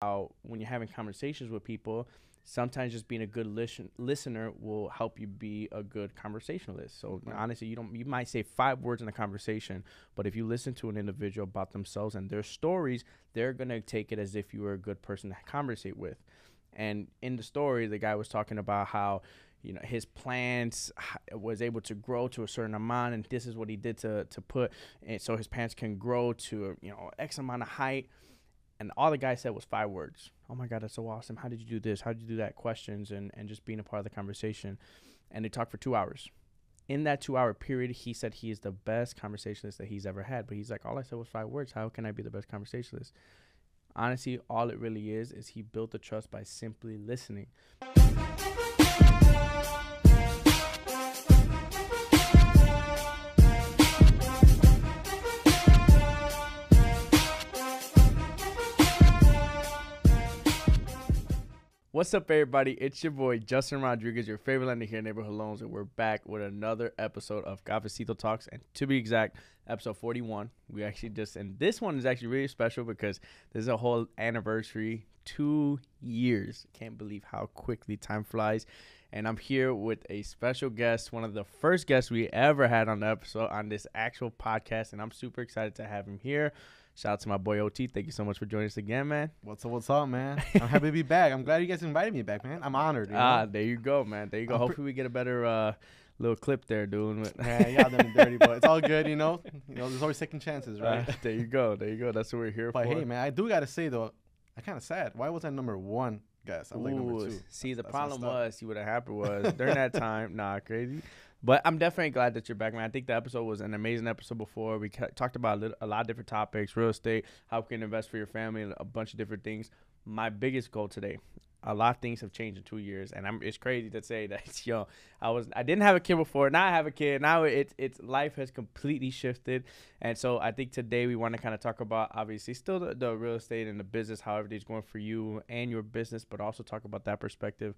how when you're having conversations with people, sometimes just being a good listener will help you be a good conversationalist. So Right. honestly, you might say 5 words in a conversation, but if you listen to an individual about themselves and their stories, they're gonna take it as if you were a good person to conversate with. And in the story, the guy was talking about how his plants was able to grow to a certain amount, and this is what he did to put, and so his plants can grow to X amount of height. And all the guy said was 5 words. Oh my God, that's so awesome. How did you do this? How did you do that? Questions and just being a part of the conversation. And they talked for 2 hours. In that 2 hour period, he said he is the best conversationalist that he's ever had. But he's like, all I said was 5 words. How can I be the best conversationalist? Honestly, all it really is he built the trust by simply listening. What's up, everybody? It's your boy, Justin Rodriguez, your favorite lender here in Neighborhood Loans, and we're back with another episode of Cafecito Talks, and to be exact, episode 41. And this one is actually really special because this is a whole anniversary, 2 years. Can't believe how quickly time flies. And I'm here with a special guest, one of the first guests we ever had on the episode, on this actual podcast, and I'm super excited to have him here. Shout out to my boy OT. Thank you so much for joining us again, man. What's up, man? I'm happy to be back. I'm glad you guys invited me back, man. I'm honored. There you go, man. There you go. Hopefully we get a better little clip there, dude. Yeah, y'all done dirty, but it's all good, there's always second chances, right? There you go. That's what we're here but for. Hey, man, I do got to say, though, I'm kind of sad. Why was I number one guest? I was like number two. See, the problem was, what happened was, during that time, crazy. But I'm definitely glad that you're back, man. I think the episode was an amazing episode before. We talked about a lot of different topics, real estate, how you can invest for your family, and a bunch of different things. My biggest goal today, a lot of things have changed in 2 years, and it's crazy to say that, I didn't have a kid before. Now I have a kid. Now it's life has completely shifted. And so I think today we want to kind of talk about, obviously, still the real estate and the business, how everything's going for you and your business, but also talk about that perspective.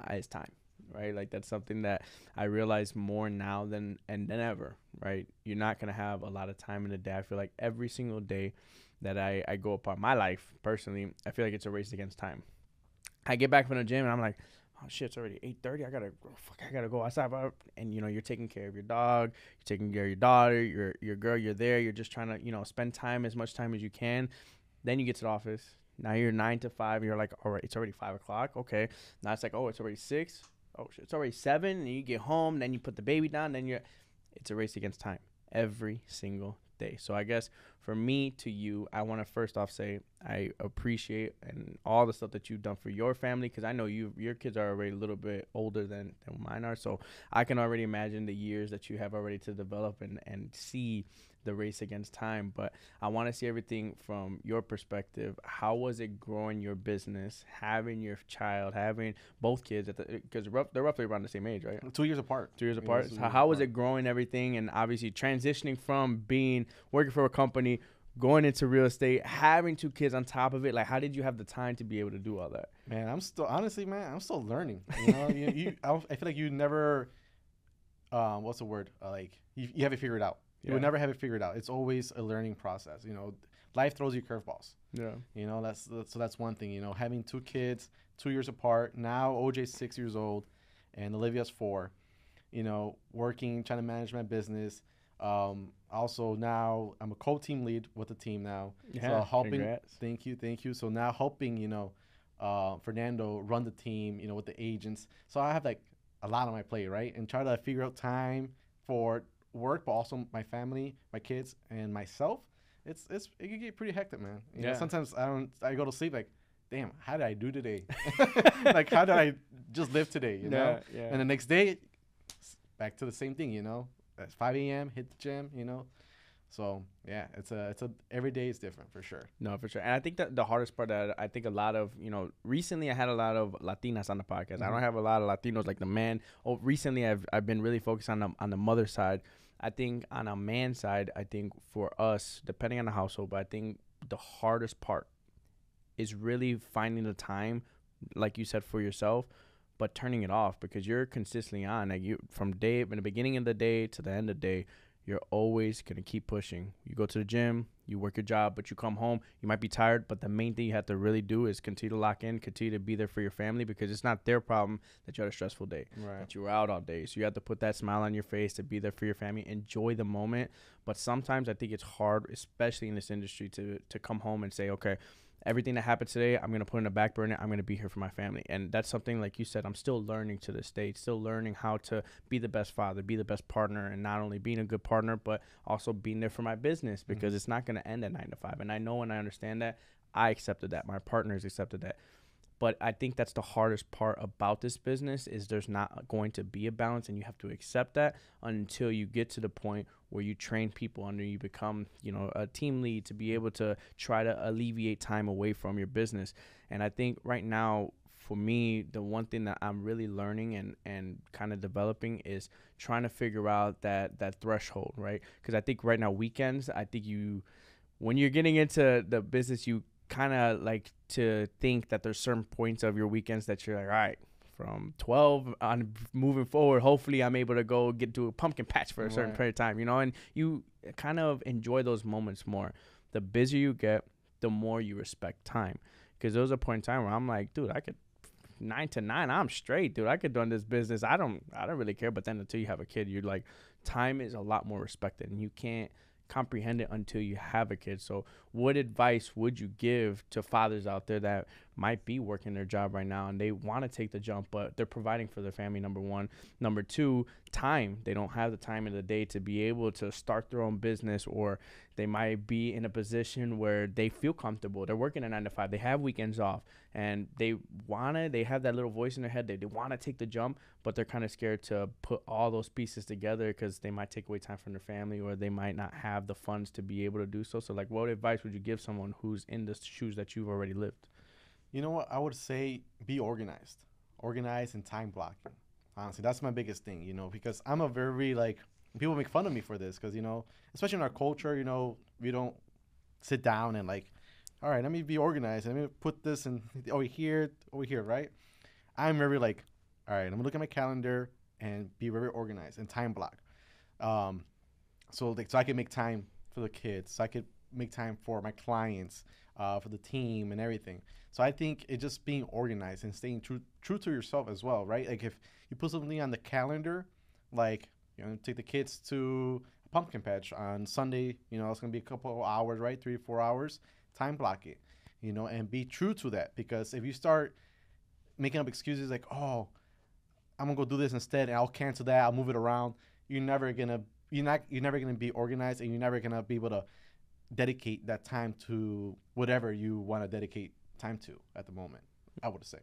It's time. Right, like that's something that I realize more now than ever. Right, you're not gonna have a lot of time in the day. I feel like every single day that I go upon my life personally, I feel like it's a race against time. I get back from the gym and I'm like, oh shit, it's already 8:30. I gotta go outside. And you're taking care of your dog, you're taking care of your daughter, your girl. You're there. You're just trying to spend time, as much time as you can. Then you get to the office. Now you're 9 to 5. You're like, all right, it's already 5 o'clock. Okay, now it's like, oh, it's already 6. Oh shit, it's already 7, and you get home, then you put the baby down, it's a race against time every single day. So I guess for me to you, I want to first off say I appreciate and all the stuff that you've done for your family, because I know your kids are already a little bit older than mine are, so I can already imagine the years that you have already to develop and see the race against time. But I want to see everything from your perspective. How was it growing your business, having your child, having both kids because they're roughly around the same age, right? 2 years apart. 2 years apart. So how was it growing everything, and obviously transitioning from working for a company, going into real estate, having 2 kids on top of it? Like, how did you have the time to be able to do all that? Man, I'm still learning. I feel like you never, what's the word? You have it figured out. You would never have it figured out. It's always a learning process. Life throws you curveballs. Yeah. That's one thing. Having 2 kids, 2 years apart. Now OJ's 6 years old, and Olivia's 4. Working, trying to manage my business. Also now I'm a co-team lead with the team now. Yeah. So helping. Congrats. Thank you. So now helping Fernando run the team. With the agents. So I have like a lot on my plate, right? And try to figure out time for work, but also my family, my kids, and myself. It can get pretty hectic, man. Sometimes I go to sleep like, damn, how did I do today? Like, how did I just live today? Yeah. And the next day, back to the same thing. At 5 a.m. hit the gym. So yeah, it's a every day is different for sure. No, for sure. And I think that the hardest part that I think a lot of, recently I had a lot of Latinas on the podcast. Mm-hmm. I don't have a lot of Latinos like the man. Recently I've been really focused on the mother side. I think on a man side, I think for us, depending on the household, but I think the hardest part is really finding the time, like you said, for yourself, but turning it off, because you're consistently on. Like, you from the beginning of the day to the end of the day, you're always going to keep pushing. You go to the gym, you work your job, but you come home, you might be tired, but the main thing you have to really do is continue to lock in, continue to be there for your family, because it's not their problem that you had a stressful day, that you were out all day. So you have to put that smile on your face to be there for your family, enjoy the moment. But sometimes I think it's hard, especially in this industry, to come home and say, okay, everything that happened today, I'm going to put in the back burner. I'm going to be here for my family. And that's something, like you said, I'm still learning to this day, still learning how to be the best father, be the best partner, and not only being a good partner, but also being there for my business, because it's not going to end at 9 to 5. And I know, and I understand that. I accepted that. My partners accepted that. But I think that's the hardest part about this business, is there's not going to be a balance, and you have to accept that until you get to the point where you train people under you, become, you know, a team lead, to be able to try to alleviate time away from your business. And I think right now, for me, the one thing that I'm really learning and kind of developing is trying to figure out that threshold, right? Because I think right now, weekends, I think when you're getting into the business, you kind of like to think that there's certain points of your weekends that you're like, all right, from 12 on moving forward, hopefully I'm able to go get to a pumpkin patch for a certain period of time, you know, and you kind of enjoy those moments more. The busier you get, the more you respect time. Because there was a point in time where I'm like, dude, I could 9 to 9, I'm straight, dude. I could run this business. I don't really care. But then until you have a kid, you're like, time is a lot more respected, and you can't comprehend it until you have a kid. So what advice would you give to fathers out there that might be working their job right now and they want to take the jump, but they're providing for their family, number one? Number two, time. They don't have the time in the day to be able to start their own business, or they might be in a position where they feel comfortable. They're working a 9 to 5. They have weekends off, and they have that little voice in their head. They want to take the jump, but they're kind of scared to put all those pieces together because they might take away time from their family, or they might not have the funds to be able to do so. So, like, what advice would you give someone who's in the shoes that you've already lived? You know what? I would say be organized. Organized and time blocking. Honestly, that's my biggest thing, you know, because I'm a very, like, people make fun of me for this because, you know, especially in our culture, you know, we don't sit down and, like, all right, let me be organized. Let me put this in over here, right? I'm very, like, all right, I'm going to look at my calendar and be very organized and time block. So I can make time for the kids. So I could make time for my clients, for the team and everything. So I think it's just being organized and staying true to yourself as well, right? Like, if you put something on the calendar, like, you know, take the kids to a pumpkin patch on Sunday, you know, it's going to be a couple of hours, right? 3 or 4 hours. Time block it, you know, and be true to that. Because if you start making up excuses like, oh, I'm going to go do this instead, and I'll cancel that, I'll move it around, you're never going to be organized, and you're never going to be able to dedicate that time to whatever you want to dedicate time to at the moment, I would say.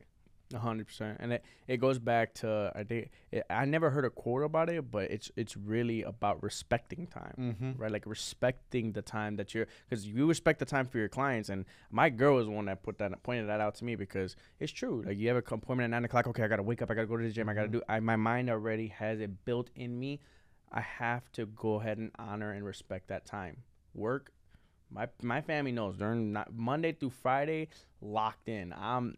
100%. And it goes back to, I think, I never heard a quote about it, but it's really about respecting time, right? Like, respecting the time that because you respect the time for your clients. And my girl is the one that pointed that out to me, because it's true. Like, you have an appointment at 9 o'clock. Okay, I got to wake up. I got to go to the gym. I got to my mind already has it built in me. I have to go ahead and honor and respect that time. Work. My family knows they're not Monday through Friday locked in.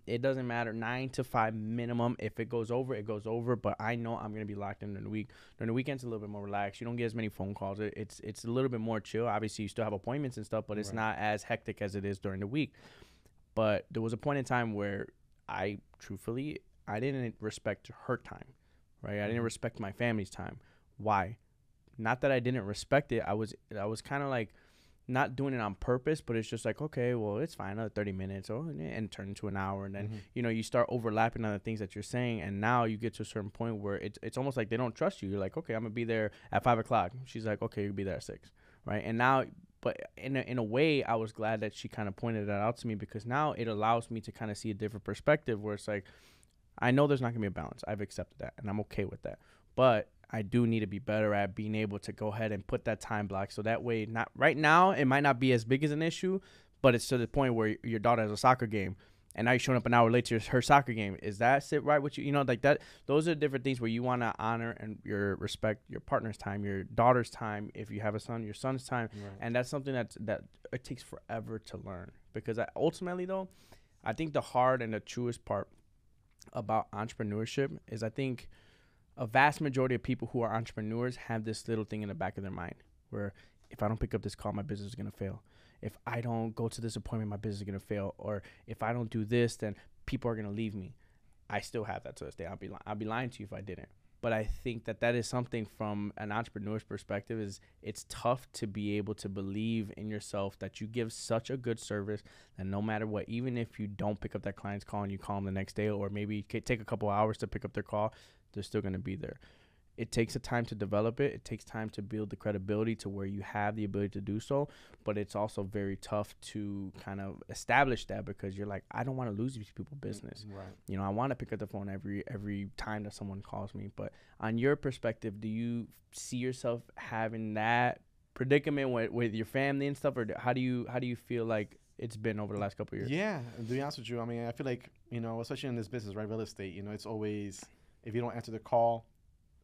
It doesn't matter, 9 to 5 minimum. If it goes over, it goes over. But I know I'm gonna be locked in during the week. During the weekends, a little bit more relaxed. You don't get as many phone calls. It's a little bit more chill. Obviously, you still have appointments and stuff, but it's not as hectic as it is during the week. But there was a point in time where I didn't respect her time, right? I didn't respect my family's time. Why? Not that I didn't respect it. I was kind of like, not doing it on purpose, but it's just like, okay, well, it's fine, another 30 minutes, and turn into an hour. And then, you know, you start overlapping on the things that you're saying. And now you get to a certain point where it's almost like they don't trust you. You're like, okay, I'm going to be there at 5 o'clock. She's like, okay, you'll be there at 6. Right. And now, but in a way, I was glad that she kind of pointed that out to me, because now it allows me to kind of see a different perspective where it's like, I know there's not going to be a balance. I've accepted that, and I'm okay with that. But I do need to be better at being able to go ahead and put that time block. So that way, not right now, it might not be as big as an issue, but it's to the point where your daughter has a soccer game, and now you're showing up an hour late to her soccer game. Is that sit right with you? You know, like that. Those are different things where you want to honor and respect your partner's time, your daughter's time. If you have a son, your son's time, and that's something that it takes forever to learn. Because ultimately, though, I think the hard and the truest part about entrepreneurship is, I think, a vast majority of people who are entrepreneurs have this little thing in the back of their mind. where if I don't pick up this call, my business is going to fail. If I don't go to this appointment, my business is going to fail. Or if I don't do this, then people are going to leave me. I still have that to this day. I'll be lying to you if I didn't. But I think that is something from an entrepreneur's perspective is it's tough to be able to believe in yourself that you give such a good service that no matter what, even if you don't pick up that client's call and you call them the next day, or maybe take a couple hours to pick up their call, they're still going to be there. It takes a time to develop it. It takes time to build the credibility to where you have the ability to do so. But it's also very tough to kind of establish that because you're like, I don't want to lose these people business. Right. You know, I want to pick up the phone every time that someone calls me. But on your perspective, do you see yourself having that predicament with your family and stuff, or how do you feel like it's been over the last couple of years? Yeah, to be honest with you, I mean, I feel like, you know, especially in this business, right, real estate, you know, it's always, if you don't answer the call,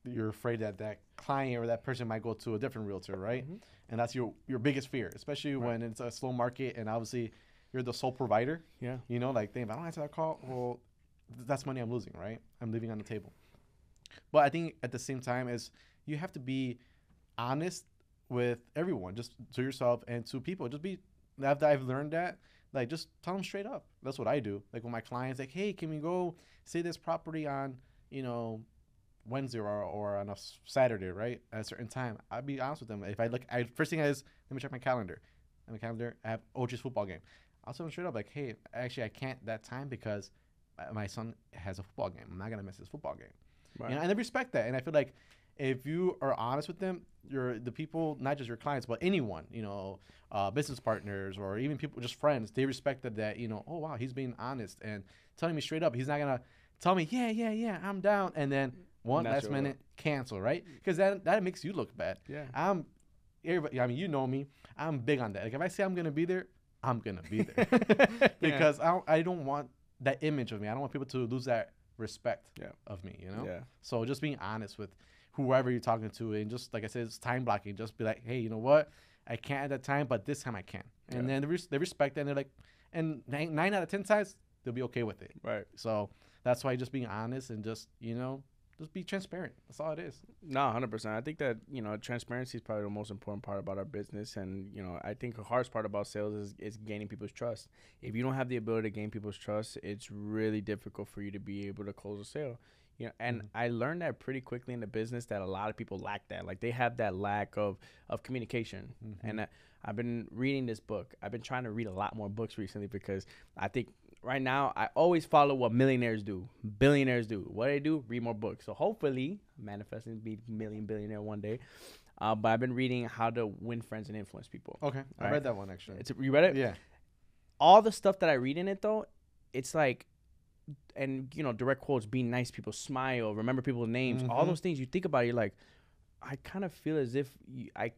you're afraid that that client or that person might go to a different realtor, right? Mm-hmm. And that's your biggest fear, especially when it's a slow market and obviously you're the sole provider. Yeah. You know, like, if I don't answer that call, well, that's money I'm losing, right? I'm leaving on the table. But I think at the same time is you have to be honest with everyone, just to yourself and to people. Just be, after I've learned that, like, just tell them straight up. That's what I do. Like, with my clients, like, hey, can we go see this property on, you know, Wednesday or on a Saturday, right, at a certain time? I'll be honest with them. If I look, first thing is, let me check my calendar. I have OG's football game. I'll tell them straight up, like, hey, actually, I can't that time because my son has a football game. I'm not going to miss his football game. Right. You know, and they respect that. And I feel like if you are honest with them, the people, not just your clients, but anyone, you know, business partners or even people, just friends, they respect that, you know, oh, wow, he's being honest and telling me straight up. He's not going to tell me, yeah, I'm down. And then last minute cancel, right? Because that makes you look bad. Yeah. I mean, you know me. I'm big on that. Like, if I say I'm going to be there, I'm going to be there. Because I don't want that image of me. I don't want people to lose that respect of me, you know? Yeah. So just being honest with whoever you're talking to, and just, like I said, it's time blocking. Just be like, hey, you know what? I can't at that time, but this time I can. And then they respect that, and they're like, and 9 out of 10 times, they'll be okay with it. Right. So that's why just being honest and just, you know, just be transparent. That's all it is. No, 100%. I think that, you know, transparency is probably the most important part about our business. And, you know, I think the hardest part about sales is gaining people's trust. If you don't have the ability to gain people's trust, it's really difficult for you to be able to close a sale. You know, and I learned that pretty quickly in the business that a lot of people lack that. Like, they have that lack of communication. And I've been reading this book. I've been trying to read a lot more books recently because I think right now I always follow what millionaires do, billionaires do. What they do, read more books. So hopefully, manifesting to be billionaire one day. But I've been reading How to Win Friends and Influence People. Okay, I read that one actually. You read it? Yeah. All the stuff that I read in it though, it's like, and you know, direct quotes, be nice, people smile, remember people's names, all those things. You think about it, you're like, I kind of feel as if I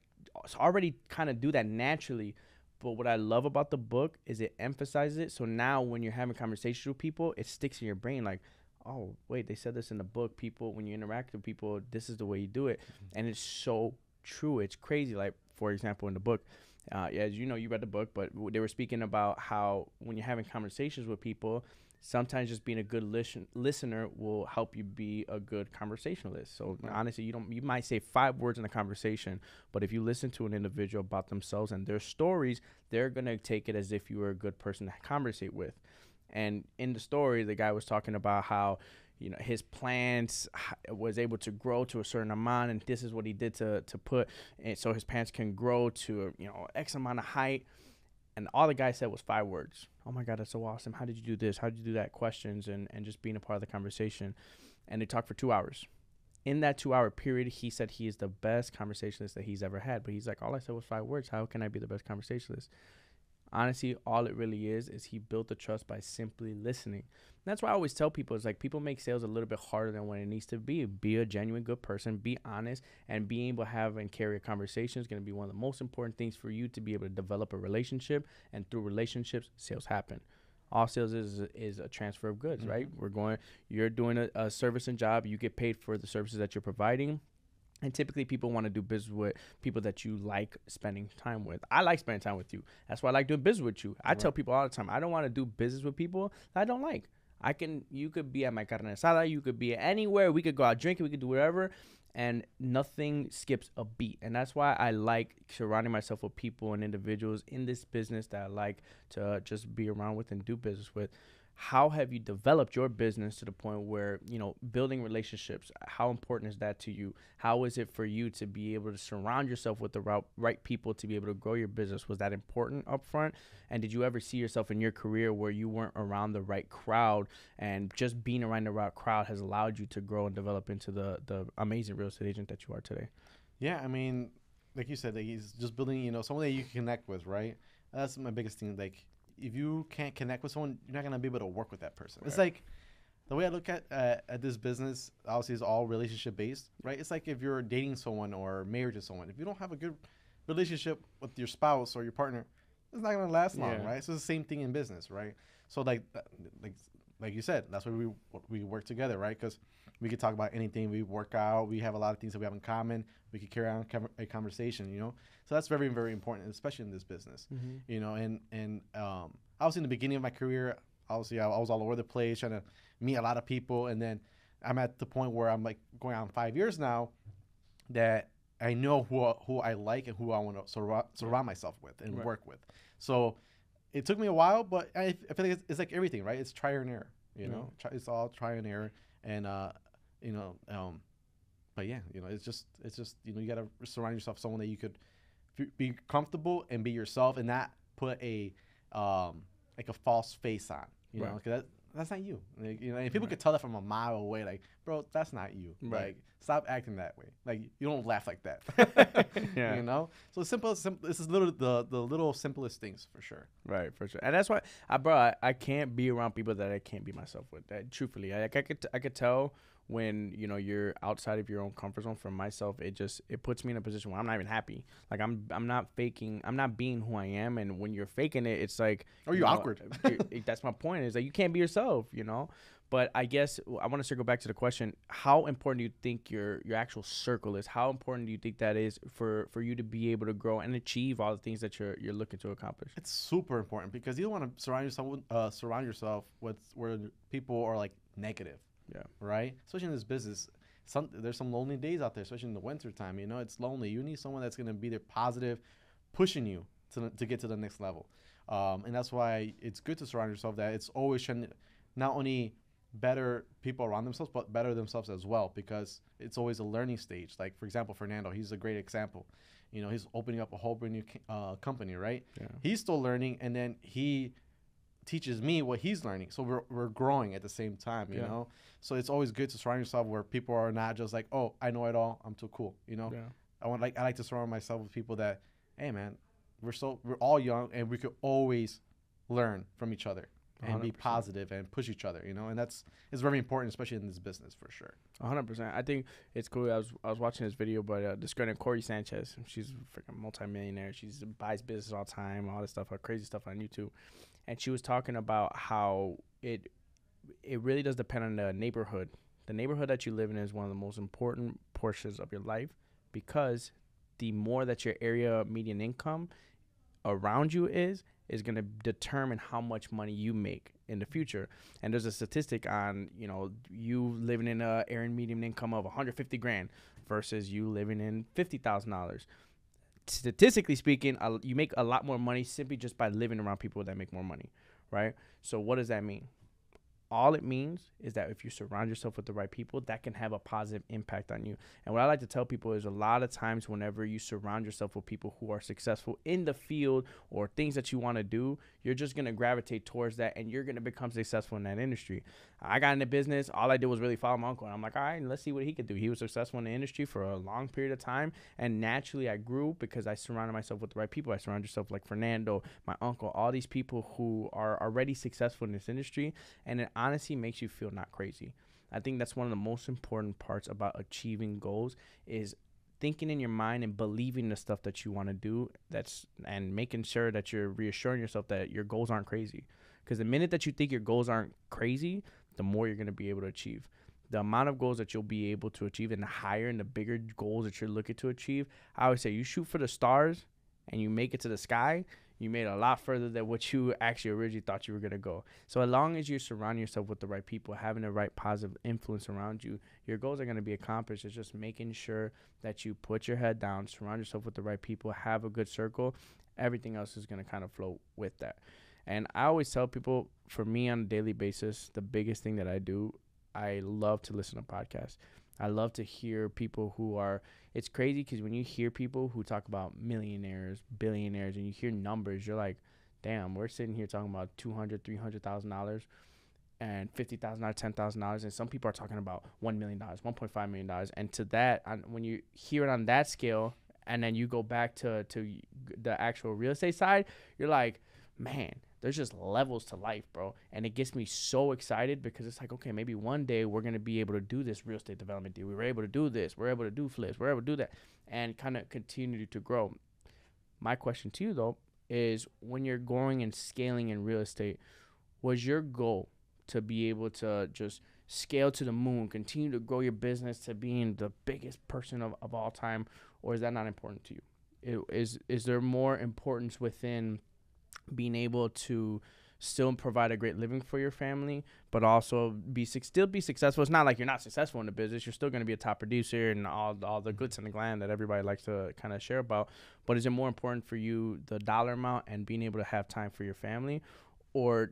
already kind of do that naturally. But what I love about the book is it emphasizes it. So now when you're having conversations with people, it sticks in your brain like, oh, wait, they said this in the book. People, when you interact with people, this is the way you do it. And it's so true. It's crazy. Like, for example, in the book, as you know, you read the book, but they were speaking about how when you're having conversations with people, sometimes just being a good listener will help you be a good conversationalist. So honestly, you might say 5 words in a conversation, but if you listen to an individual about themselves and their stories, they're going to take it as if you were a good person to conversate with. And in the story, the guy was talking about how, you know, his plants was able to grow to a certain amount, and this is what he did to put it so his plants can grow to, you know, X amount of height. And all the guy said was 5 words. Oh, my God, that's so awesome. How did you do this? How did you do that? Questions and just being a part of the conversation. And they talked for 2 hours. In that 2-hour period, he said he is the best conversationalist that he's ever had. But he's like, all I said was 5 words. How can I be the best conversationalist? Honestly, all it really is he built the trust by simply listening. And that's why I always tell people, is like, people make sales a little bit harder than what it needs to be. Be a genuine good person, be honest, and being able to have and carry a conversation is going to be one of the most important things for you to be able to develop a relationship. And through relationships, sales happen. All sales is a transfer of goods, right? You're doing a service and job. You get paid for the services that you're providing. And typically people want to do business with people that you like spending time with. I like spending time with you. That's why I like doing business with you. I tell people all the time, I don't want to do business with people that I don't like. You could be at my carne asada, you could be anywhere, we could go out drinking, we could do whatever, and nothing skips a beat. And that's why I like surrounding myself with people and individuals in this business that I like to just be around with and do business with. How have you developed your business to the point where, building relationships, how important is that to you? How is it for you to be able to surround yourself with the right people to be able to grow your business? Was that important up front? And did you ever see yourself in your career where you weren't around the right crowd, and just being around the right crowd has allowed you to grow and develop into the amazing real estate agent that you are today? Yeah, I mean, like you said, like he's just building, someone that you can connect with, right? That's my biggest thing. Like, if you can't connect with someone, you're not gonna be able to work with that person. Right. It's like the way I look at this business, obviously, is all relationship based, right? It's like if you're dating someone or married to someone, if you don't have a good relationship with your spouse or your partner, it's not gonna last long, right? So it's the same thing in business, right? So like you said, that's why we work together, right? Because we could talk about anything. We work out. We have a lot of things that we have in common. We could carry on a conversation, So that's very, very important, especially in this business, And obviously in the beginning of my career, obviously I was all over the place trying to meet a lot of people, and then I'm at the point where I'm like going on 5 years now that I know who I like and who I want to surround myself with and work with. So it took me a while, but I feel like it's like everything, right? It's trial and error, It's all trial and error, and but yeah, it's just you got to surround yourself with someone that you could be comfortable and be yourself, and not put a like a false face on, because that's not you. Like, and people could tell that from a mile away. Like, bro, that's not you. Right. Like, stop acting that way. Like, you don't laugh like that. Yeah. So simple. This is literally the little simplest things for sure. Right, for sure. And that's why, I can't be around people that I can't be myself with. That, truthfully, I could tell when you're outside of your own comfort zone. For myself, it puts me in a position where I'm not even happy. Like, I'm not faking, I'm not being who I am. And when you're faking it, it's like, you're awkward. That's my point, is that you can't be yourself, But I guess I want to circle back to the question: how important do you think your actual circle is? How important do you think that is for you to be able to grow and achieve all the things that you're looking to accomplish? It's super important, because you don't want to surround yourself with where people are like negative. Yeah. Right. Especially in this business, there's some lonely days out there, especially in the winter time. It's lonely. You need someone that's gonna be there, positive, pushing you to get to the next level. And that's why it's good to surround yourself. That it's always trying to not only better people around themselves, but better themselves as well, because it's always a learning stage. Like, for example, Fernando, he's a great example. He's opening up a whole brand new company, right? Yeah. He's still learning, and then he teaches me what he's learning, so we're growing at the same time, So it's always good to surround yourself where people are not just like, oh, I know it all, I'm too cool, Yeah. I like to surround myself with people that, hey man, we're all young, and we could always learn from each other and 100%. Be positive and push each other, and it's very important, especially in this business, for sure. 100%. I think it's cool. I was watching this video, but this girl named Corey Sanchez, she's a freaking multimillionaire. She buys business all the time, all this stuff, crazy stuff on YouTube. And she was talking about how it really does depend on the neighborhood. The neighborhood that you live in is one of the most important portions of your life, because the more that your area median income around you is going to determine how much money you make in the future. And there's a statistic on, you living in a area median income of 150 grand versus you living in $50,000. Statistically speaking, you make a lot more money simply just by living around people that make more money, right? So what does that mean? All it means is that if you surround yourself with the right people, that can have a positive impact on you. And what I like to tell people is, a lot of times whenever you surround yourself with people who are successful in the field or things that you want to do, you're just going to gravitate towards that, and you're going to become successful in that industry. I got into business. All I did was really follow my uncle. And I'm like, all right, let's see what he could do. He was successful in the industry for a long period of time. And naturally I grew because I surrounded myself with the right people. I surrounded yourself like Fernando, my uncle, all these people who are already successful in this industry. And it honestly makes you feel not crazy. I think that's one of the most important parts about achieving goals, is thinking in your mind and believing the stuff that you want to do, and making sure that you're reassuring yourself that your goals aren't crazy. Because the minute that you think your goals aren't crazy, the more you're going to be able to achieve. The amount of goals that you'll be able to achieve, and the higher and the bigger goals that you're looking to achieve, I always say you shoot for the stars and you make it to the sky, you made a lot further than what you actually originally thought you were going to go. So as long as you surround yourself with the right people, having the right positive influence around you, your goals are going to be accomplished. It's just making sure that you put your head down, surround yourself with the right people, have a good circle. Everything else is going to kind of flow with that. And I always tell people, for me on a daily basis, the biggest thing that I do, I love to listen to podcasts. I love to hear people who are, it's crazy because when you hear people who talk about millionaires, billionaires, and you hear numbers, you're like, damn, we're sitting here talking about $200,000, $300,000 and $50,000, $10,000. And some people are talking about $1 million, $1.5 million. And to that, when you hear it on that scale, and then you go back to the actual real estate side, you're like, man, there's just levels to life, bro. And it gets me so excited because it's like, okay, maybe one day we're going to be able to do this real estate development deal. We were able to do this. We're able to do flips. We're able to do that and kind of continue to grow. My question to you, though, is when you're growing and scaling in real estate, was your goal to be able to just scale to the moon, continue to grow your business to being the biggest person of all time, or is that not important to you? Is there more importance within being able to still provide a great living for your family, but also still be successful? It's not like you're not successful in the business. You're still going to be a top producer and all the glitz and the glam that everybody likes to kind of share about. But is it more important for you the dollar amount and being able to have time for your family, or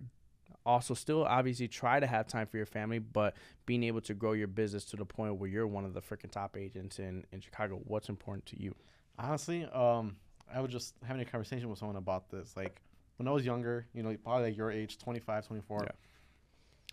also still obviously try to have time for your family, but being able to grow your business to the point where you're one of the freaking top agents in Chicago? What's important to you? Honestly, I was just having a conversation with someone about this. Like, when I was younger, probably like your age, 25, 24, yeah.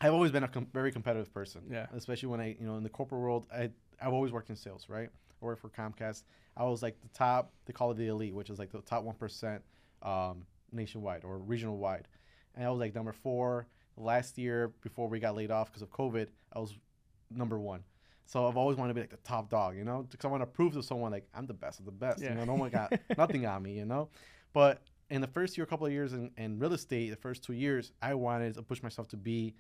I've always been a very competitive person. Yeah. Especially when in the corporate world, I've always worked in sales, right? I worked for Comcast. I was like the top, they call it the elite, which is like the top 1% nationwide or regional wide. And I was like number 4. Last year, before we got laid off because of COVID, I was number 1. So I've always wanted to be like the top dog, because I want to prove to someone like I'm the best of the best. Yeah. No one got nothing on me, But in the first year, couple of years in real estate, the first 2 years, I wanted to push myself to be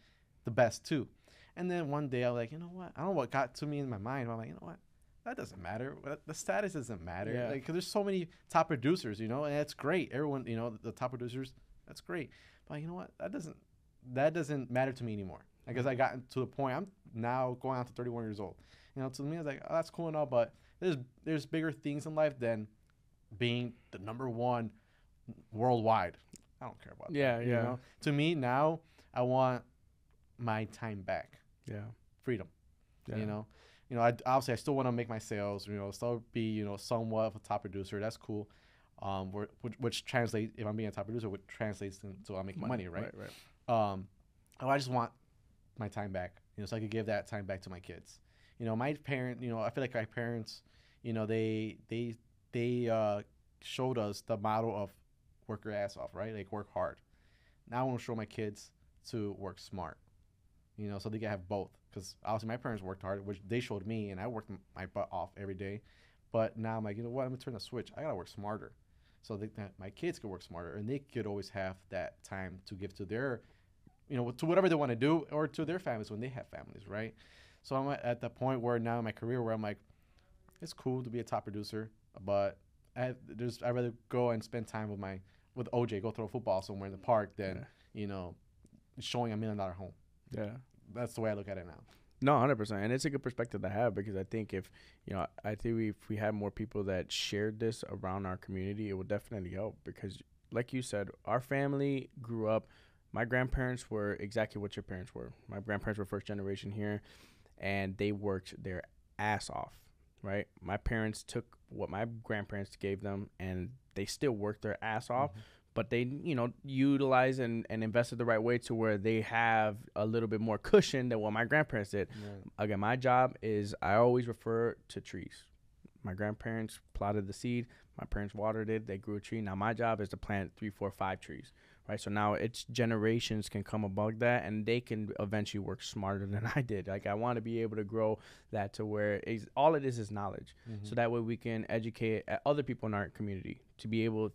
the best too. And then one day I was like, you know what? I don't know what got to me in my mind. I'm like, you know what? That doesn't matter. The status doesn't matter. Yeah. Like, 'cause there's so many top producers, and that's great. Everyone, the top producers, that's great. But you know what? That doesn't matter to me anymore. Because I got to the point, I'm now going on to 31 years old. To me, I was like, oh, that's cool and all, but there's bigger things in life than being the number 1 worldwide. I don't care about that. Yeah. To me now, I want my time back. Yeah. Freedom. Yeah. Obviously I still want to make my sales. Still be somewhat of a top producer. That's cool. Which translates, if I'm being a top producer, which translates into I'm making money, right? Right. I just want my time back. So I could give that time back to my kids. My parents. I feel like my parents. They showed us the model of work your ass off, right? Like, work hard. Now I want to show my kids to work smart, so they can have both. Because obviously my parents worked hard, which they showed me, and I worked my butt off every day. But now I'm like, you know what? I'm going to turn the switch. I got to work smarter so that my kids could work smarter, and they could always have that time to give to their, to whatever they want to do, or to their families when they have families, right? So I'm at the point where now in my career where I'm like, it's cool to be a top producer, but I'd rather go and spend time with OJ, go throw a football somewhere in the park than, showing $1 million home. Yeah. That's the way I look at it now. No, 100%. And it's a good perspective to have, because I think if we had more people that shared this around our community, it would definitely help. Because like you said, our family grew up, my grandparents were exactly what your parents were. My grandparents were first generation here, and they worked their ass off. Right? My parents took what my grandparents gave them, and they still worked their ass off, but they, utilized and invested the right way to where they have a little bit more cushion than what my grandparents did. Right. Again, my job is, I always refer to trees. My grandparents plotted the seed. My parents watered it. They grew a tree. Now my job is to plant 3, 4, 5 trees. Right. So now it's generations can come above that, and they can eventually work smarter than I did. Like, I want to be able to grow that to where all it is knowledge. So that way we can educate other people in our community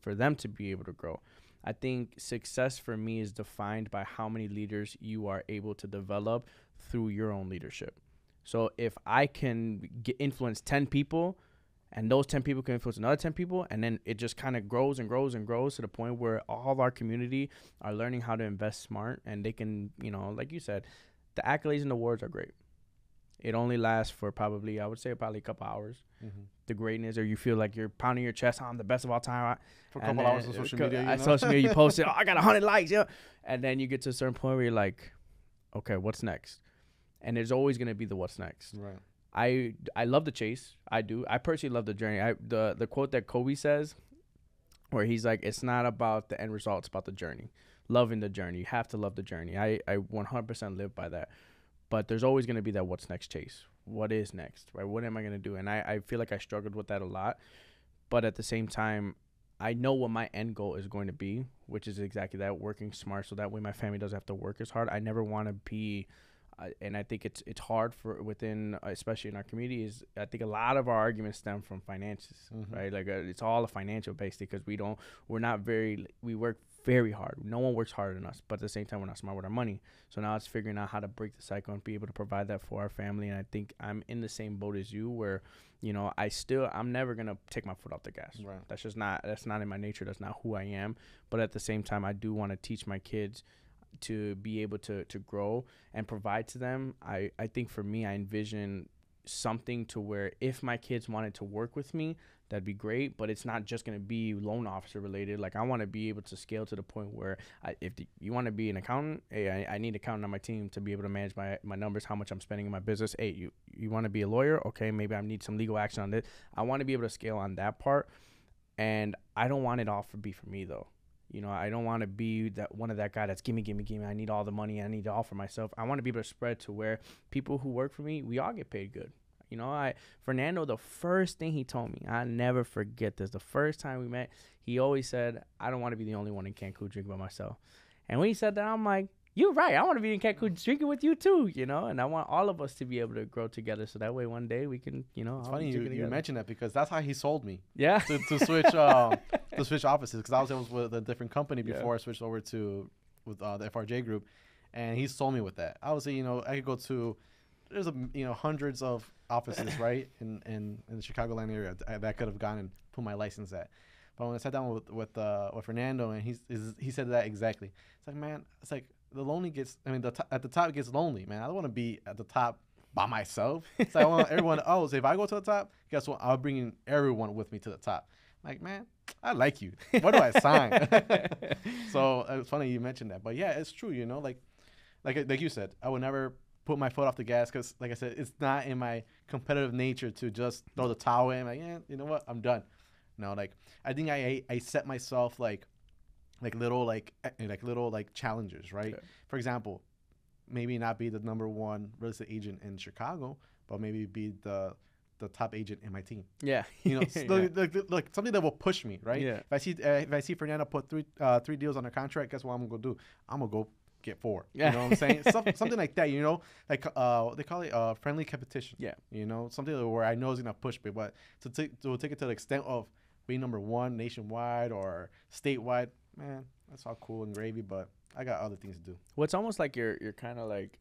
for them to be able to grow. I think success for me is defined by how many leaders you are able to develop through your own leadership. So if I can influence 10 people And those 10 people can influence another 10 people. And then it just kind of grows and grows and grows to the point where all of our community are learning how to invest smart. And they can, you know, like you said, the accolades and awards are great. It only lasts for probably, I would say, probably a couple hours. Mm-hmm. The greatness, or you feel like you're pounding your chest, I'm the best of all time. For a couple hours on social media, you know? Social media, you post it, oh, I got 100 likes, yeah. And then you get to a certain point where you're like, okay, what's next? And there's always going to be the what's next. Right. I love the chase. I do. I personally love the journey. The quote that Kobe says, where he's like, it's not about the end result, it's about the journey. Loving the journey. You have to love the journey. I 100% live by that. But there's always going to be that what's next chase. What is next, right? What am I going to do? And I feel like I struggled with that a lot. But at the same time, I know what my end goal is going to be, which is exactly that, working smart so that way my family doesn't have to work as hard. I never want to be, and I think it's hard for within, especially in our community, is I think a lot of our arguments stem from finances, right? Like it's all a financial based because we work very hard. No one works harder than us, but at the same time, we're not smart with our money. So now it's figuring out how to break the cycle and be able to provide that for our family. And I think I'm in the same boat as you where, you know, I'm never going to take my foot off the gas. Right. That's not in my nature. That's not who I am. But at the same time, I do want to teach my kids to be able to grow and provide to them. I think for me, I envision something to where if my kids wanted to work with me, that'd be great, but it's not just going to be loan officer related. Like I want to be able to scale to the point where if you want to be an accountant, hey, I need an accountant on my team to be able to manage my numbers, how much I'm spending in my business. Hey, you want to be a lawyer? Okay, maybe I need some legal action on this. I want to be able to scale on that part, and I don't want it all be for me though. You know, I don't want to be that guy that's gimme. I need all the money. I need it all for myself. I want to be able to spread to where people who work for me, we all get paid good. You know, Fernando, the first thing he told me, I never forget this. The first time we met, he always said, I don't want to be the only one in Cancun drinking by myself. And when he said that, I'm like, you're right. I want to be in Cancun drinking with you too, you know, and I want all of us to be able to grow together. So that way one day we can, you know. It's funny you mentioned that because that's how he sold me. Yeah. To switch offices because I was with a different company before I switched over to with the FRJ group. And he sold me with that. I would say, you know, I could go to, there's hundreds of offices right in the Chicagoland area that I could have gone and put my license at. But when I sat down with Fernando and he said that exactly. It's like, man, it's like the lonely gets. I mean, at the top it gets lonely, man. I don't want to be at the top by myself. It's like I want everyone. Oh, so if I go to the top, guess what? I'll bring in everyone with me to the top. Like, man, I like you. Where do I sign? So it's funny you mentioned that, but yeah, it's true. You know, like you said, I would never put my foot off the gas because, like I said, it's not in my competitive nature to just throw the towel in. Like, yeah, you know what? I'm done. No, like I think I set myself like little challenges, right? Yeah. For example, maybe not be the number one real estate agent in Chicago, but maybe be the top agent in my team. Yeah, you know, so like something that will push me, right? Yeah. If I see Fernando put three deals under contract, guess what I'm gonna do? I'm gonna go get 4. Yeah. You know what I'm saying? Something like that, you know, like they call it friendly competition. Yeah. You know, something where I know is gonna push me, but to take it to the extent of being number one nationwide or statewide, man, that's all cool and gravy, but I got other things to do. Well, it's almost like you're kind of like,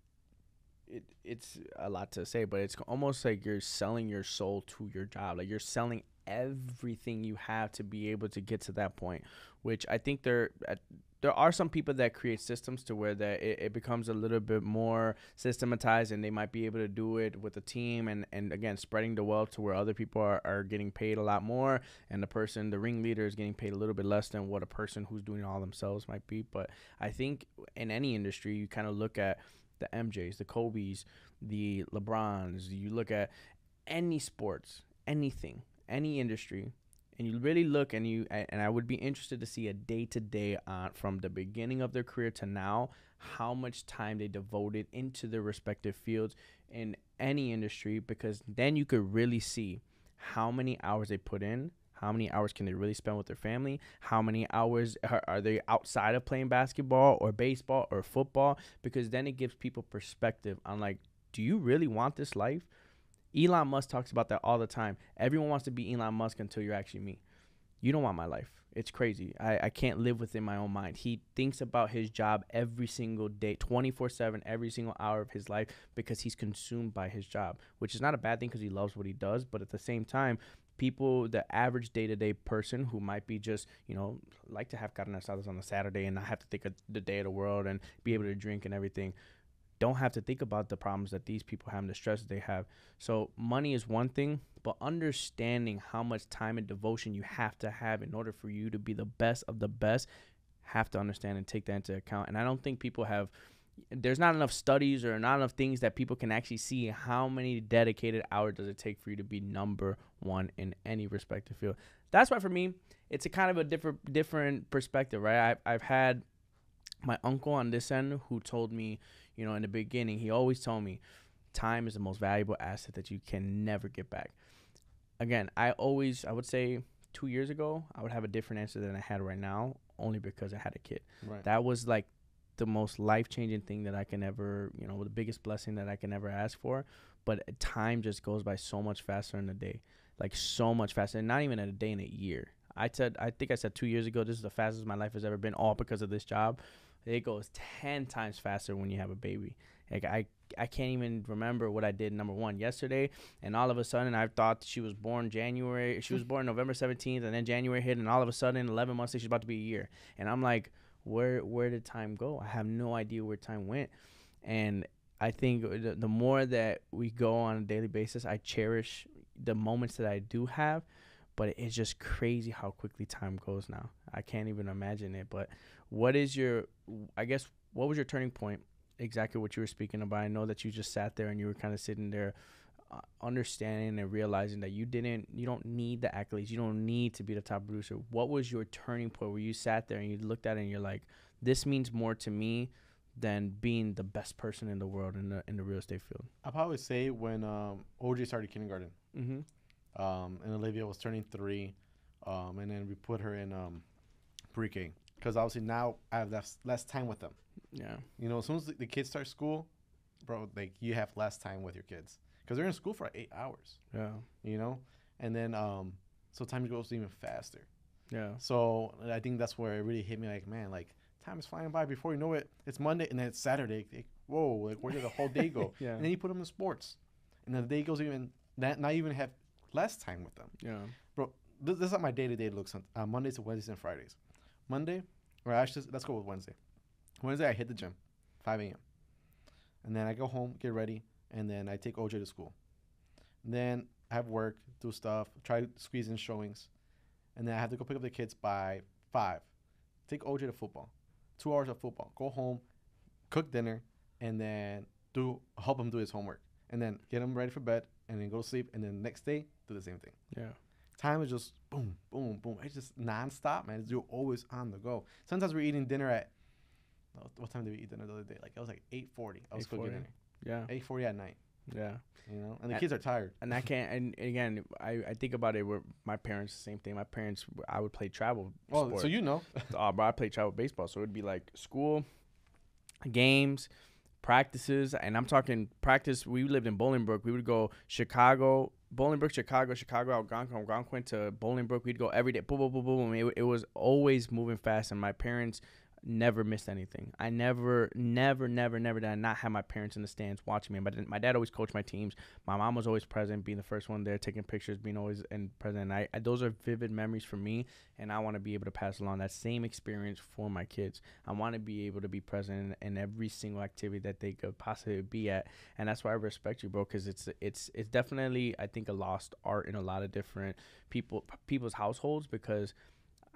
it's a lot to say, but it's almost like you're selling your soul to your job. Like you're selling everything you have to be able to get to that point, which I think there are some people that create systems to where that it becomes a little bit more systematized, and they might be able to do it with a team and again, spreading the wealth to where other people are getting paid a lot more, and the ringleader is getting paid a little bit less than what a person who's doing it all themselves might be. But I think in any industry, you kind of look at the MJs, the Kobes, the LeBrons, you look at any sports, anything, any industry, and you really look and I would be interested to see a day-to-day on from the beginning of their career to now, how much time they devoted into their respective fields in any industry, because then you could really see how many hours they put in, how many hours can they really spend with their family, how many hours are they outside of playing basketball or baseball or football, because then it gives people perspective on like, do you really want this life? Elon Musk talks about that all the time. Everyone wants to be Elon Musk until you're actually me. You don't want my life. It's crazy. I can't live within my own mind. He thinks about his job every single day, 24/7, every single hour of his life, because he's consumed by his job, which is not a bad thing because he loves what he does. But at the same time, people, the average day-to-day person who might be just, like to have carne asadas on a Saturday and not have to think of the day of the world and be able to drink and everything, don't have to think about the problems that these people have and the stress that they have. So money is one thing, but understanding how much time and devotion you have to have in order for you to be the best of the best, have to understand and take that into account. And I don't think people have, there's not enough studies or not enough things that people can actually see how many dedicated hours does it take for you to be number one in any respective field. That's why for me, it's a kind of a different perspective, right? I've had my uncle on this end who told me, in the beginning, he always told me time is the most valuable asset that you can never get back. Again, I would say 2 years ago, I would have a different answer than I had right now, only because I had a kid. Right. That was like the most life-changing thing that I can ever, the biggest blessing that I can ever ask for. But time just goes by so much faster in a day, like so much faster, and not even in a day, in a year. I think I said 2 years ago, this is the fastest my life has ever been, all because of this job. It goes 10 times faster when you have a baby. Like I can't even remember what I did, number one, yesterday, and all of a sudden I thought she was born January. She was born November 17th, and then January hit, and all of a sudden 11 months later she's about to be a year. And I'm like, where did time go? I have no idea where time went. And I think the more that we go on a daily basis, I cherish the moments that I do have. But it's just crazy how quickly time goes now. I can't even imagine it. But what was your turning point? Exactly what you were speaking about. I know that you just sat there and you were kind of sitting there understanding and realizing that you don't need the accolades. You don't need to be the top producer. What was your turning point where you sat there and you looked at it and you're like, this means more to me than being the best person in the world in the real estate field? I'll probably say when OJ started kindergarten. Mm-hmm. And Olivia was turning 3, and then we put her in pre-K because obviously now I have less time with them. Yeah. As soon as the kids start school, bro, like you have less time with your kids because they're in school for 8 hours. Yeah. And then so time goes even faster. Yeah. So I think that's where it really hit me. Like, man, like time is flying by. Before you know it, it's Monday and then it's Saturday. Like, whoa, like where did the whole day go? Yeah. And then you put them in sports, and then the day goes even not even have less time with them. Yeah. Bro, this is how my day-to-day looks on Mondays to Wednesdays and Fridays. Monday, or actually, let's go with Wednesday. Wednesday, I hit the gym, 5 a.m. And then I go home, get ready, and then I take OJ to school. And then I have work, do stuff, try to squeeze in showings. And then I have to go pick up the kids by 5. Take OJ to football. 2 hours of football. Go home, cook dinner, and then help him do his homework. And then get him ready for bed, and then go to sleep. And then next day, do the same thing. Yeah. Time is just boom, boom, boom. It's just nonstop, man. You're always on the go. Sometimes we're eating dinner at, what time did we eat dinner the other day? Like, it was like 8:40. I was cooking dinner. Yeah. 8:40 at night. Yeah. And the kids are tired. And I can't, and again, I think about it with my parents, the same thing. My parents, I would play travel sport. So But I played travel baseball. So it would be like school, games, practices, and I'm talking practice. We lived in Bolingbrook. We would go Bolingbrook, Chicago, Algonquin to Bolingbrook. We'd go every day. Boom, boom, boom, boom. It was always moving fast, and my parents never missed anything. I never did I not have my parents in the stands watching me. But my dad always coached my teams. My mom was always present, being the first one there, taking pictures, being always present. Those are vivid memories for me, and I want to be able to pass along that same experience for my kids. I want to be able to be present in every single activity that they could possibly be at, and that's why I respect you, bro, because it's definitely, I think, a lost art in a lot of different people's households, because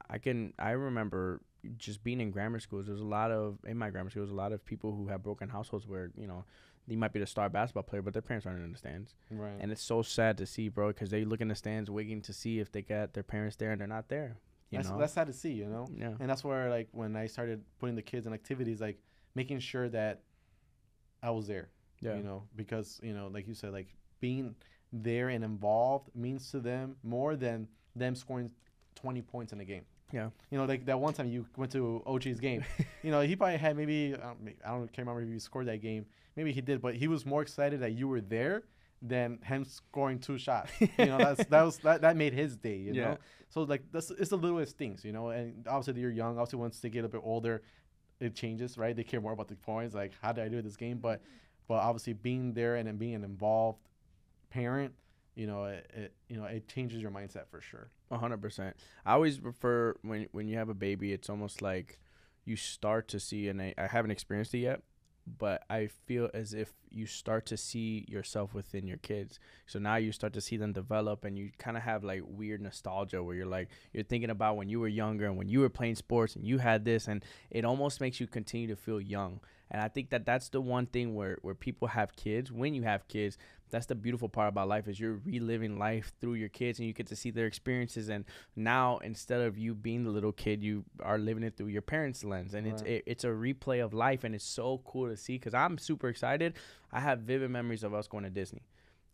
I remember just being in grammar schools. In my grammar school, there's a lot of people who have broken households where, they might be the star basketball player, but their parents aren't in the stands. Right. And it's so sad to see, bro, because they look in the stands waiting to see if they got their parents there, and they're not there. That's sad to see, Yeah. And that's where, like, when I started putting the kids in activities, like, making sure that I was there. Yeah. Because, like you said, like, being there and involved means to them more than them scoring 20 points in a game. Yeah. Like that one time you went to OG's game, he probably had maybe, can't remember if he scored that game. Maybe he did, but he was more excited that you were there than him scoring 2 shots. That made his day, Yeah. So like it's the littlest things, and obviously you're young. Obviously once they get a bit older, it changes, right? They care more about the points, like how did I do this game? But obviously being there and then being an involved parent, it changes your mindset for sure. 100%. I always refer when you have a baby, it's almost like you start to see, and I haven't experienced it yet, but I feel as if you start to see yourself within your kids. So now you start to see them develop, and you kind of have like weird nostalgia where you're thinking about when you were younger and when you were playing sports and you had this, and it almost makes you continue to feel young. And I think that that's the one thing where people have kids. When you have kids, that's the beautiful part about life, is you're reliving life through your kids, and you get to see their experiences. And now, instead of you being the little kid, you are living it through your parents' lens, and Right. it's a replay of life, and it's so cool to see. Because I'm super excited. I have vivid memories of us going to Disney.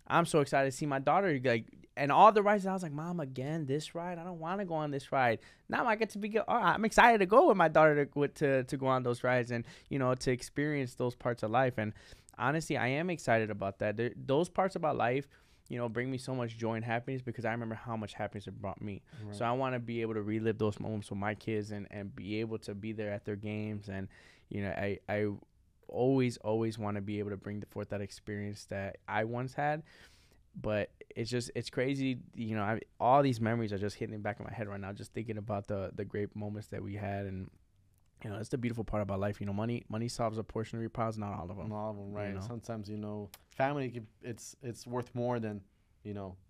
I'm so excited to see my daughter, like, and all the rides. I was like, Mom, again, this ride? I don't want to go on this ride. Now I get to be, I'm excited to go with my daughter to go on those rides, and, to experience those parts of life. And honestly, I am excited about that. Those parts about life, bring me so much joy and happiness, because I remember how much happiness it brought me. Right. So I want to be able to relive those moments with my kids, and be able to be there at their games. And, I always want to be able to bring forth that experience that I once had. But it's crazy. All these memories are just hitting the back of my head right now, just thinking about the great moments that we had. And, that's the beautiful part about life. Money solves a portion of your problems, not all of them. Not all of them, right? You know? Sometimes family, it's worth more than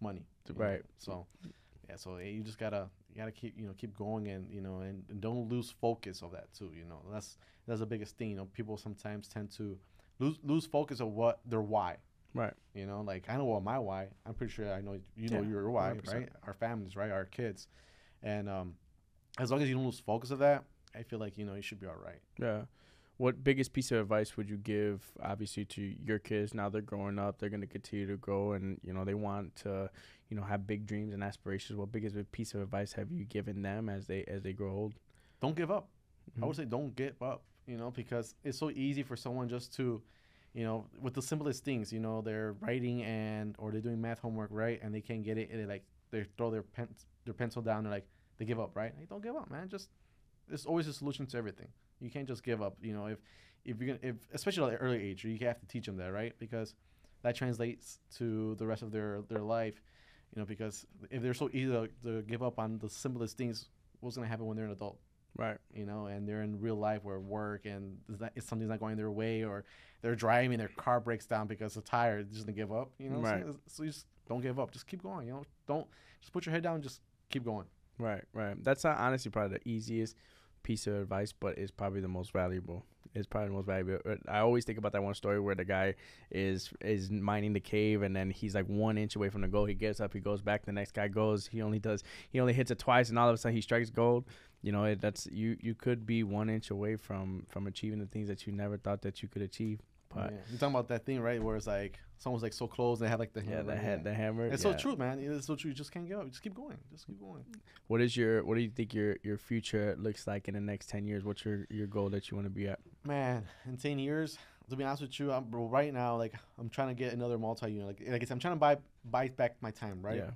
money. Right. So yeah, so you just gotta keep going, and and don't lose focus of that too. That's the biggest thing. People sometimes tend to lose focus of what their why. Right. Like I know what my why. I'm pretty sure I know Yeah, your why, 100%. right? Our families, right? Our kids, and as long as you don't lose focus of that, I feel like you should be all right. Yeah. What biggest piece of advice would you give, obviously, to your kids? Now they're growing up, they're going to continue to grow, and, they want to, have big dreams and aspirations. What biggest piece of advice have you given them as they grow old? Don't give up. Mm-hmm. I would say don't give up, because it's so easy for someone just to, with the simplest things, they're writing or they're doing math homework, right? And they can't get it, and they throw their pencil down, they're like, they give up, right? Like, don't give up, man. Just, there's always a solution to everything. You can't just give up, if you're gonna, if especially at an early age, you have to teach them that, right? Because that translates to the rest of their life, because if they're so easy to give up on the simplest things, what's gonna happen when they're an adult? Right. And they're in real life where work and if something's not going their way, or they're driving, their car breaks down because they're tired, they're just gonna give up, Right. So you just don't give up. Just keep going, Don't just put your head down, just keep going. Right. That's honestly probably the easiest piece of advice, but it's probably the most valuable. It's probably the most valuable. I always think about that one story where the guy is mining the cave, and then he's like 1 inch away from the goal. He gets up, he goes back. The next guy goes. He only hits it twice, and all of a sudden he strikes gold. That's you could be 1 inch away from achieving the things that you never thought that you could achieve. But Yeah. You're talking about that thing, right? Where it's like someone's like so close, they have like the hammer. the hammer. It's so true, man. It's so true. You just can't give up. Just keep going. Just keep going. What do you think your future looks like in the next 10 years? What's your goal that you want to be at? Man, in 10 years, to be honest with you, right now, like, I'm trying to get another multi-unit. Like I said, I'm trying to buy back my time, right? Yeah.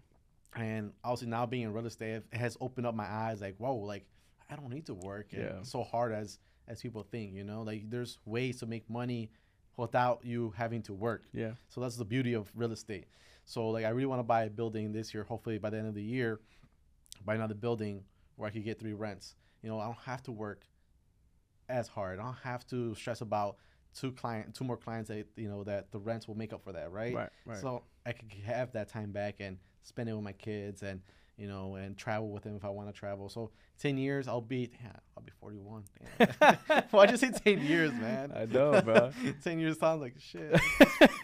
And obviously now being in real estate, it has opened up my eyes. Like, whoa, like I don't need to work so hard as people think. Like there's ways to make money without you having to work. Yeah. So that's the beauty of real estate. So like I really want to buy a building this year. Hopefully by the end of the year, buy another building where I could get 3 rents. I don't have to work as hard. I don't have to stress about two more clients that that the rents will make up for that, right? Right. So I could have that time back and spend it with my kids, and and travel with them if I want to travel. So 10 years, I'll be 41. Why'd you say 10 years, man? I know, bro. 10 years sounds like shit.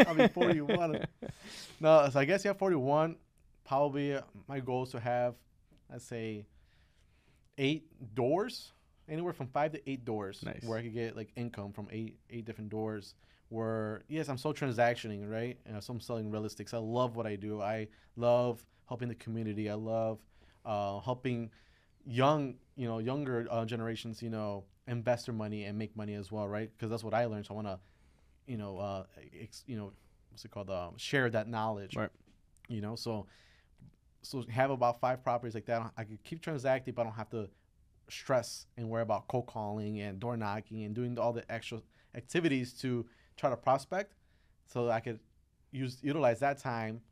I'll be 41. No, so I guess 41. Probably my goal is to have, let's say, 8 doors, anywhere from 5 to 8 doors, Nice. where I could get like income from eight different doors. Where yes, I'm so transactioning, right? So I'm selling real estate. I love what I do. I love helping the community. I love helping younger generations, invest their money and make money as well, right? Because that's what I learned. So I want to, what's it called? Share that knowledge, Right. So have about 5 properties like that. I could keep transacting, but I don't have to stress and worry about cold calling and door knocking and doing all the extra activities to try to prospect, so that I could utilize that time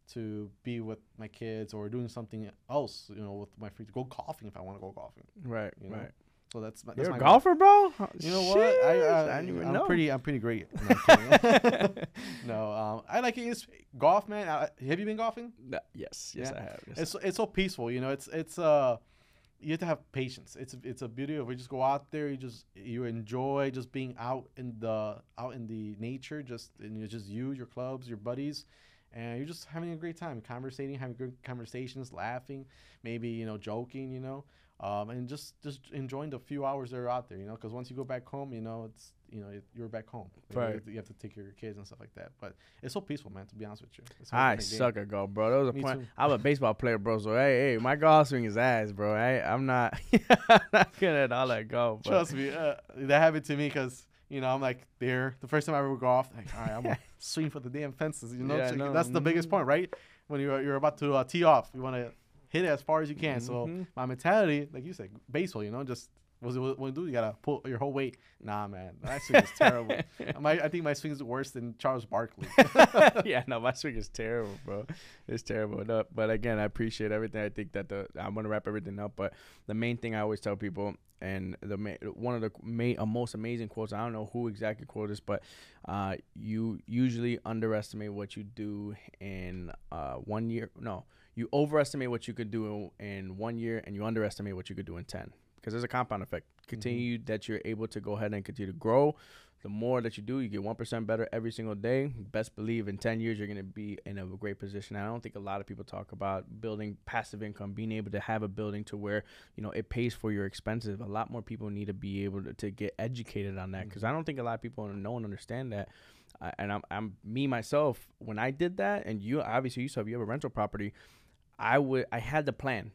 to be with my kids or doing something else, with my free to go golfing if I want to go golfing. Right. You know? Right. So that's You're my a goal. golfer, bro? You know Shit, what? I didn't even know. I'm pretty great. No, I'm kidding. No, I like it. Golf, man. Have you been golfing? Yes, Yeah. I have. Yes, It's so peaceful. It's you have to have patience. It's a beauty of you just go out there. You enjoy just being out in the nature. Just your clubs, your buddies, and you're just having a great time, having good conversations, laughing, maybe joking, and just enjoying the few hours that are out there, because once you go back home, it's you're back home. Right. You have to take care of your kids and stuff like that. But it's so peaceful, man. To be honest with you, I suck at golf, bro. There was a Me point. too. I'm a baseball player, bro. So hey, my golf swing is ass, bro. I'm not, I'm not good at all that golf. But. Trust me, that happened to me because I'm like there. The first time I ever golfed, like, all right, I'm gonna swing for the damn fences. Yeah, no. That's the biggest point, right? When you're about to tee off, you want to hit it as far as you can. So my mentality, like you said, baseball, just what you do, you gotta pull your whole weight. Nah, man, that swing is terrible. I think my swing is worse than Charles Barkley. Yeah, no, my swing is terrible, bro. It's terrible. No, but again, I appreciate everything. I think that I'm gonna wrap everything up. But the main thing I always tell people, and one of the most amazing quotes, I don't know who exactly quoted this, but you usually underestimate what you do in 1 year. No, you overestimate what you could do in 1 year, and you underestimate what you could do in 10. Because there's a compound effect. Continue that you're able to go ahead and continue to grow. The more that you do, you get 1% better every single day. Best believe in 10 years, you're going to be in a great position. I don't think a lot of people talk about building passive income, being able to have a building to where, it pays for your expenses. A lot more people need to be able to get educated on that, because I don't think a lot of people know and understand that. And I'm me, myself, when I did that, and you obviously, you have a rental property, I had the plan,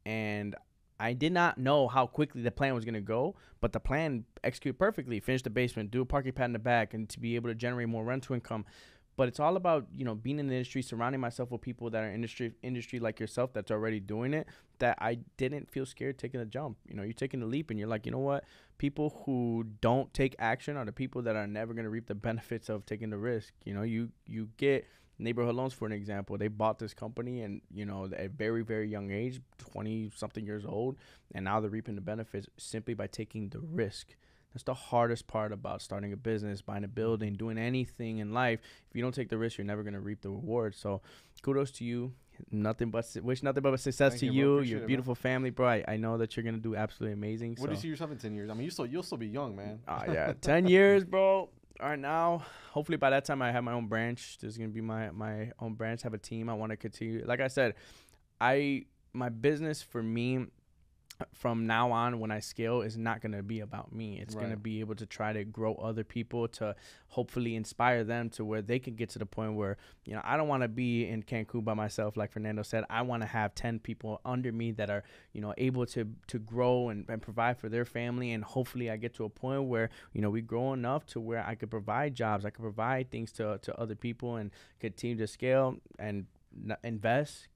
and I did not know how quickly the plan was going to go, but the plan executed perfectly. Finish the basement, do a parking pad in the back, and to be able to generate more rental income. But it's all about, being in the industry, surrounding myself with people that are industry like yourself that's already doing it, that I didn't feel scared taking a jump. You're taking the leap, and you're like, you know what? People who don't take action are the people that are never going to reap the benefits of taking the risk. You get Neighborhood Loans, for an example. They bought this company and, at a very, very young age, 20-something years old, and now they're reaping the benefits simply by taking the risk. That's the hardest part about starting a business, buying a building, doing anything in life. If you don't take the risk, you're never going to reap the reward. So kudos to you. Wish nothing but success Thank to you, your beautiful family, bro. I know that you're going to do absolutely amazing. What do you see yourself in 10 years? I mean, you'll still be young, man. Yeah, 10 years, bro. All right, now, hopefully by that time I have my own branch. There's going to be my own branch, have a team. I want to continue. Like I said, my business for me from now on when I scale is not going to be about me. It's going to be able to try to grow other people, to hopefully inspire them to where they can get to the point where, I don't want to be in Cancun by myself. Like Fernando said, I want to have 10 people under me that are, able to grow and provide for their family. And hopefully I get to a point where, we grow enough to where I could provide jobs. I could provide things to other people and continue to scale and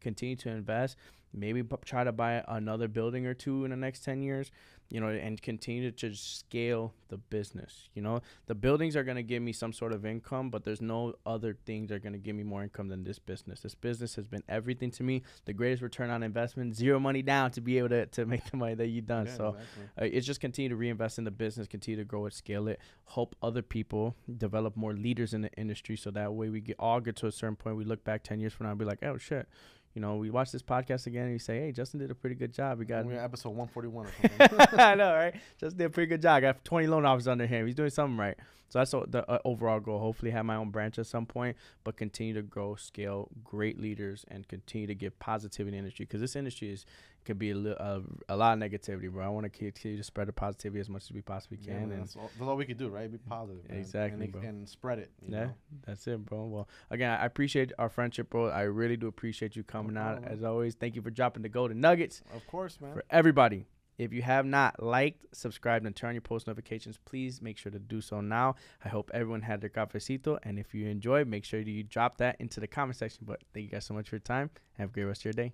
continue to invest. Maybe try to buy another building or two in the next 10 years, and continue to just scale the business. The buildings are going to give me some sort of income, but there's no other things that are going to give me more income than this business. This business has been everything to me, the greatest return on investment, zero money down to be able to make the money that you've done. Yeah, so exactly. It's just continue to reinvest in the business, continue to grow it, scale it, help other people develop more leaders in the industry. So that way we all get to a certain point. We look back 10 years from now and be like, oh shit. We watch this podcast again and we say, hey, Justin did a pretty good job. We're episode 141 or something. I know, right? Justin did a pretty good job. I got 20 loan officers under him. He's doing something right. So that's the overall goal. Hopefully have my own branch at some point, but continue to grow, scale, great leaders, and continue to give positivity in the industry, because this industry could be a lot of negativity, bro. I want to continue to spread the positivity as much as we possibly can. Yeah, and that's all we can do, right? Be positive. Man. Exactly, and spread it. You know? That's it, bro. Well, again, I appreciate our friendship, bro. I really do appreciate you coming out. As always, thank you for dropping the golden nuggets. Of course, man. For everybody. If you have not liked, subscribed, and turned your post notifications, please make sure to do so now. I hope everyone had their cafecito. And if you enjoyed, make sure you drop that into the comment section. But thank you guys so much for your time. Have a great rest of your day.